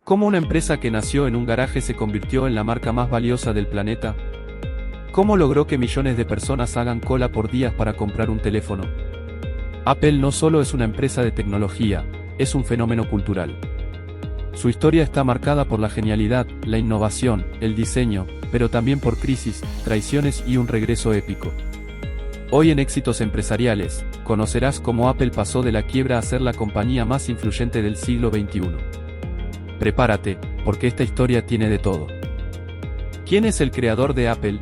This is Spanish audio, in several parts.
¿Cómo una empresa que nació en un garaje se convirtió en la marca más valiosa del planeta? ¿Cómo logró que millones de personas hagan cola por días para comprar un teléfono? Apple no solo es una empresa de tecnología, es un fenómeno cultural. Su historia está marcada por la genialidad, la innovación, el diseño, pero también por crisis, traiciones y un regreso épico. Hoy en Éxitos Empresariales, conocerás cómo Apple pasó de la quiebra a ser la compañía más influyente del siglo XXI. Prepárate, porque esta historia tiene de todo. ¿Quién es el creador de Apple?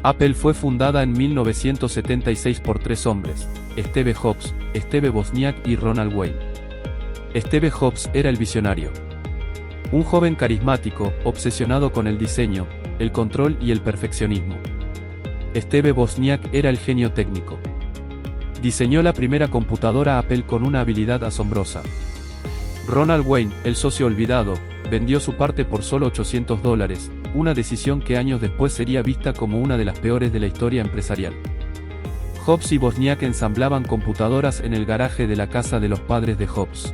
Apple fue fundada en 1976 por tres hombres, Steve Jobs, Steve Wozniak y Ronald Wayne. Steve Jobs era el visionario. Un joven carismático, obsesionado con el diseño, el control y el perfeccionismo. Steve Wozniak era el genio técnico. Diseñó la primera computadora Apple con una habilidad asombrosa. Ronald Wayne, el socio olvidado, vendió su parte por solo $800, una decisión que años después sería vista como una de las peores de la historia empresarial. Jobs y Wozniak ensamblaban computadoras en el garaje de la casa de los padres de Jobs.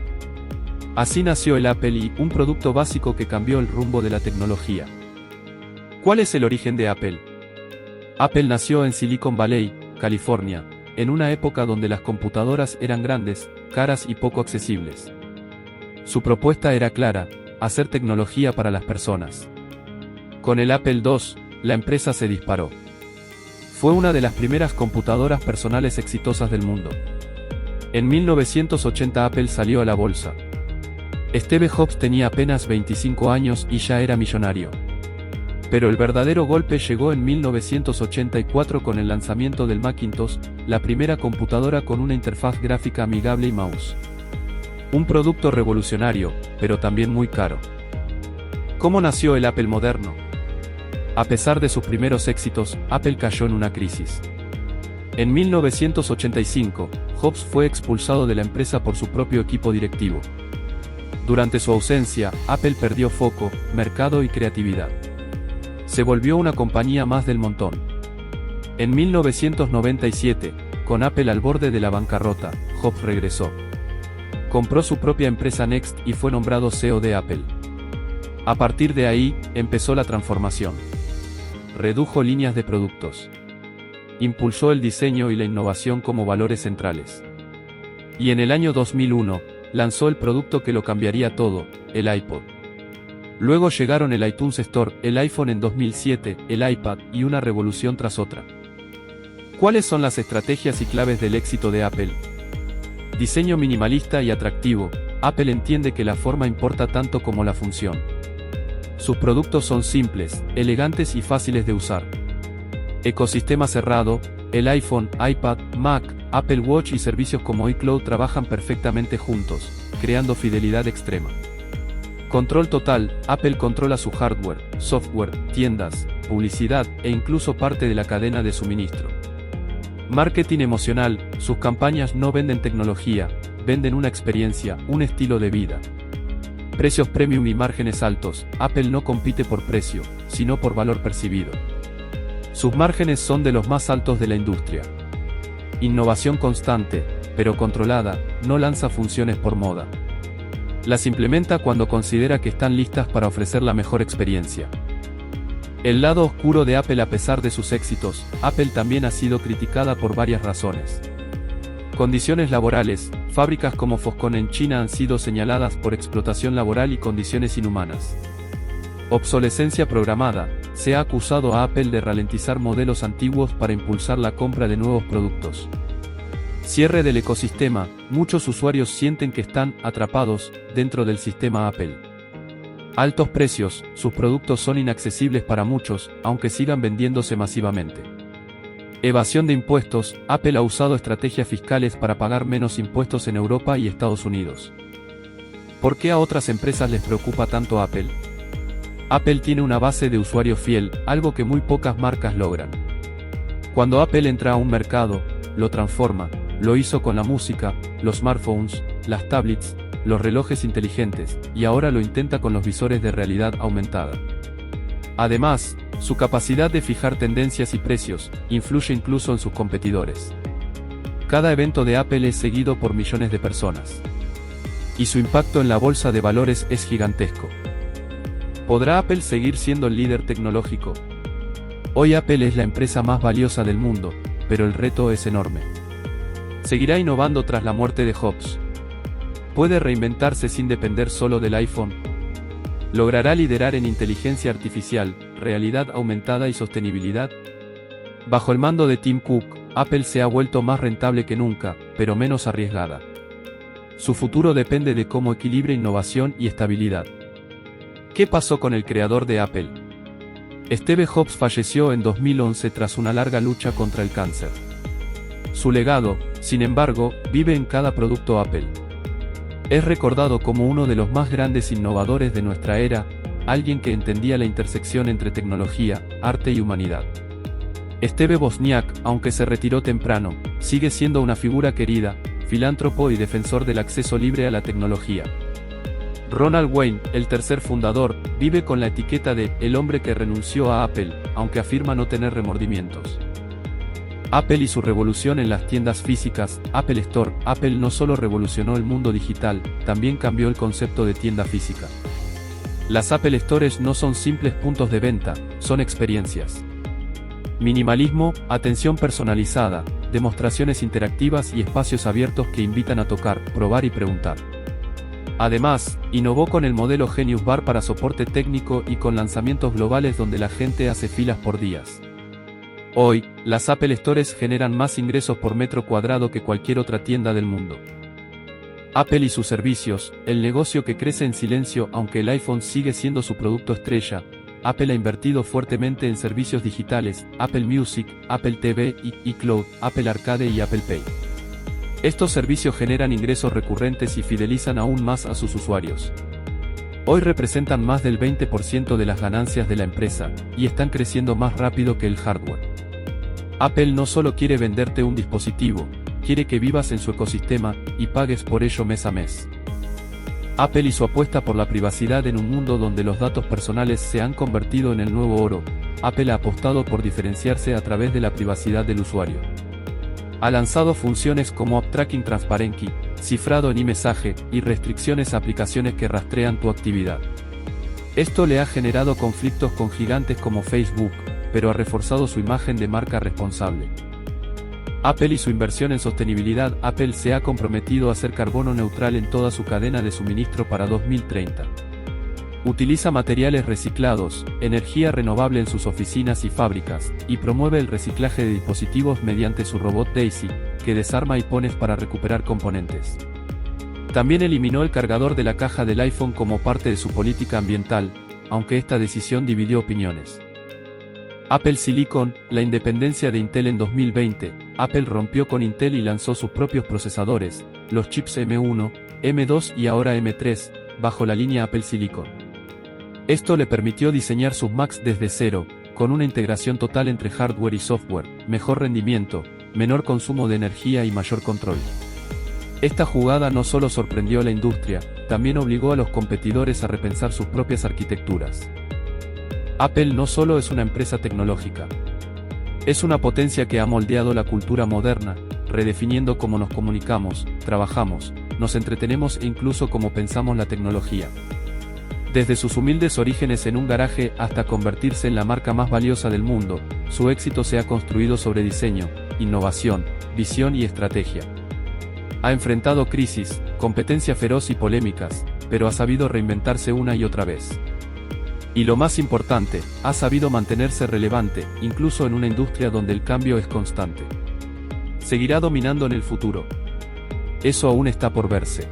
Así nació el Apple I, un producto básico que cambió el rumbo de la tecnología. ¿Cuál es el origen de Apple? Apple nació en Silicon Valley, California, en una época donde las computadoras eran grandes, caras y poco accesibles. Su propuesta era clara: hacer tecnología para las personas. Con el Apple II, la empresa se disparó. Fue una de las primeras computadoras personales exitosas del mundo. En 1980 Apple salió a la bolsa. Steve Jobs tenía apenas 25 años y ya era millonario. Pero el verdadero golpe llegó en 1984 con el lanzamiento del Macintosh, la primera computadora con una interfaz gráfica amigable y mouse. Un producto revolucionario, pero también muy caro. ¿Cómo nació el Apple moderno? A pesar de sus primeros éxitos, Apple cayó en una crisis. En 1985, Jobs fue expulsado de la empresa por su propio equipo directivo. Durante su ausencia, Apple perdió foco, mercado y creatividad. Se volvió una compañía más del montón. En 1997, con Apple al borde de la bancarrota, Jobs regresó. Compró su propia empresa Next y fue nombrado CEO de Apple. A partir de ahí, empezó la transformación. Redujo líneas de productos. Impulsó el diseño y la innovación como valores centrales. Y en el año 2001, lanzó el producto que lo cambiaría todo, el iPod. Luego llegaron el iTunes Store, el iPhone en 2007, el iPad y una revolución tras otra. ¿Cuáles son las estrategias y claves del éxito de Apple? Diseño minimalista y atractivo. Apple entiende que la forma importa tanto como la función. Sus productos son simples, elegantes y fáciles de usar. Ecosistema cerrado. El iPhone, iPad, Mac, Apple Watch y servicios como iCloud trabajan perfectamente juntos, creando fidelidad extrema. Control total. Apple controla su hardware, software, tiendas, publicidad e incluso parte de la cadena de suministro. Marketing emocional. Sus campañas no venden tecnología, venden una experiencia, un estilo de vida. Precios premium y márgenes altos. Apple no compite por precio, sino por valor percibido. Sus márgenes son de los más altos de la industria. Innovación constante, pero controlada, no lanza funciones por moda. Las implementa cuando considera que están listas para ofrecer la mejor experiencia. El lado oscuro de Apple. A pesar de sus éxitos, Apple también ha sido criticada por varias razones. Condiciones laborales. Fábricas como Foxconn en China han sido señaladas por explotación laboral y condiciones inhumanas. Obsolescencia programada. Se ha acusado a Apple de ralentizar modelos antiguos para impulsar la compra de nuevos productos. Cierre del ecosistema. Muchos usuarios sienten que están atrapados dentro del sistema Apple. Altos precios. Sus productos son inaccesibles para muchos, aunque sigan vendiéndose masivamente. Evasión de impuestos. Apple ha usado estrategias fiscales para pagar menos impuestos en Europa y Estados Unidos. ¿Por qué a otras empresas les preocupa tanto Apple? Apple tiene una base de usuario fiel, algo que muy pocas marcas logran. Cuando Apple entra a un mercado, lo transforma. Lo hizo con la música, los smartphones, las tablets, los relojes inteligentes, y ahora lo intenta con los visores de realidad aumentada. Además, su capacidad de fijar tendencias y precios, influye incluso en sus competidores. Cada evento de Apple es seguido por millones de personas. y su impacto en la bolsa de valores es gigantesco. ¿Podrá Apple seguir siendo el líder tecnológico? Hoy Apple es la empresa más valiosa del mundo, pero el reto es enorme. ¿Seguirá innovando tras la muerte de Jobs? ¿Puede reinventarse sin depender solo del iPhone? ¿Logrará liderar en inteligencia artificial, realidad aumentada y sostenibilidad? Bajo el mando de Tim Cook, Apple se ha vuelto más rentable que nunca, pero menos arriesgada. Su futuro depende de cómo equilibre innovación y estabilidad. ¿Qué pasó con el creador de Apple? Steve Jobs falleció en 2011 tras una larga lucha contra el cáncer. Su legado, sin embargo, vive en cada producto Apple. Es recordado como uno de los más grandes innovadores de nuestra era, alguien que entendía la intersección entre tecnología, arte y humanidad. Steve Wozniak, aunque se retiró temprano, sigue siendo una figura querida, filántropo y defensor del acceso libre a la tecnología. Ronald Wayne, el tercer fundador, vive con la etiqueta de «el hombre que renunció a Apple», aunque afirma no tener remordimientos. Apple y su revolución en las tiendas físicas, Apple Store. Apple no solo revolucionó el mundo digital, también cambió el concepto de tienda física. Las Apple Stores no son simples puntos de venta, son experiencias. Minimalismo, atención personalizada, demostraciones interactivas y espacios abiertos que invitan a tocar, probar y preguntar. Además, innovó con el modelo Genius Bar para soporte técnico y con lanzamientos globales donde la gente hace filas por días. Hoy, las Apple Stores generan más ingresos por metro cuadrado que cualquier otra tienda del mundo. Apple y sus servicios, el negocio que crece en silencio aunque el iPhone sigue siendo su producto estrella. Apple ha invertido fuertemente en servicios digitales, Apple Music, Apple TV y iCloud, Apple Arcade y Apple Pay. Estos servicios generan ingresos recurrentes y fidelizan aún más a sus usuarios. Hoy representan más del 20% de las ganancias de la empresa, y están creciendo más rápido que el hardware. Apple no solo quiere venderte un dispositivo, quiere que vivas en su ecosistema, y pagues por ello mes a mes. Apple y su apuesta por la privacidad en un mundo donde los datos personales se han convertido en el nuevo oro. Apple ha apostado por diferenciarse a través de la privacidad del usuario. Ha lanzado funciones como App Tracking Transparency, cifrado en iMessage, y restricciones a aplicaciones que rastrean tu actividad. Esto le ha generado conflictos con gigantes como Facebook, pero ha reforzado su imagen de marca responsable. Apple y su inversión en sostenibilidad. Apple se ha comprometido a ser carbono neutral en toda su cadena de suministro para 2030. Utiliza materiales reciclados, energía renovable en sus oficinas y fábricas, y promueve el reciclaje de dispositivos mediante su robot Daisy, que desarma y pone para recuperar componentes. También eliminó el cargador de la caja del iPhone como parte de su política ambiental, aunque esta decisión dividió opiniones. Apple Silicon, la independencia de Intel en 2020, Apple rompió con Intel y lanzó sus propios procesadores, los chips M1, M2 y ahora M3, bajo la línea Apple Silicon. Esto le permitió diseñar sus Macs desde cero, con una integración total entre hardware y software, mejor rendimiento, menor consumo de energía y mayor control. Esta jugada no solo sorprendió a la industria, también obligó a los competidores a repensar sus propias arquitecturas. Apple no solo es una empresa tecnológica. Es una potencia que ha moldeado la cultura moderna, redefiniendo cómo nos comunicamos, trabajamos, nos entretenemos e incluso cómo pensamos la tecnología. Desde sus humildes orígenes en un garaje hasta convertirse en la marca más valiosa del mundo, su éxito se ha construido sobre diseño, innovación, visión y estrategia. Ha enfrentado crisis, competencia feroz y polémicas, pero ha sabido reinventarse una y otra vez. Y lo más importante, ha sabido mantenerse relevante, incluso en una industria donde el cambio es constante. ¿Seguirá dominando en el futuro? Eso aún está por verse.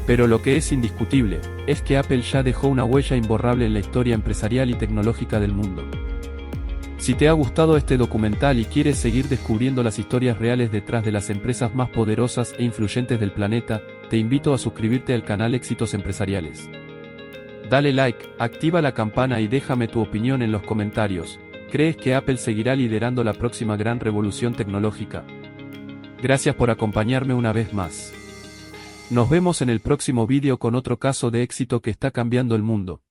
Pero lo que es indiscutible, es que Apple ya dejó una huella imborrable en la historia empresarial y tecnológica del mundo. Si te ha gustado este documental y quieres seguir descubriendo las historias reales detrás de las empresas más poderosas e influyentes del planeta, te invito a suscribirte al canal Éxitos Empresariales. Dale like, activa la campana y déjame tu opinión en los comentarios. ¿Crees que Apple seguirá liderando la próxima gran revolución tecnológica? Gracias por acompañarme una vez más. Nos vemos en el próximo vídeo con otro caso de éxito que está cambiando el mundo.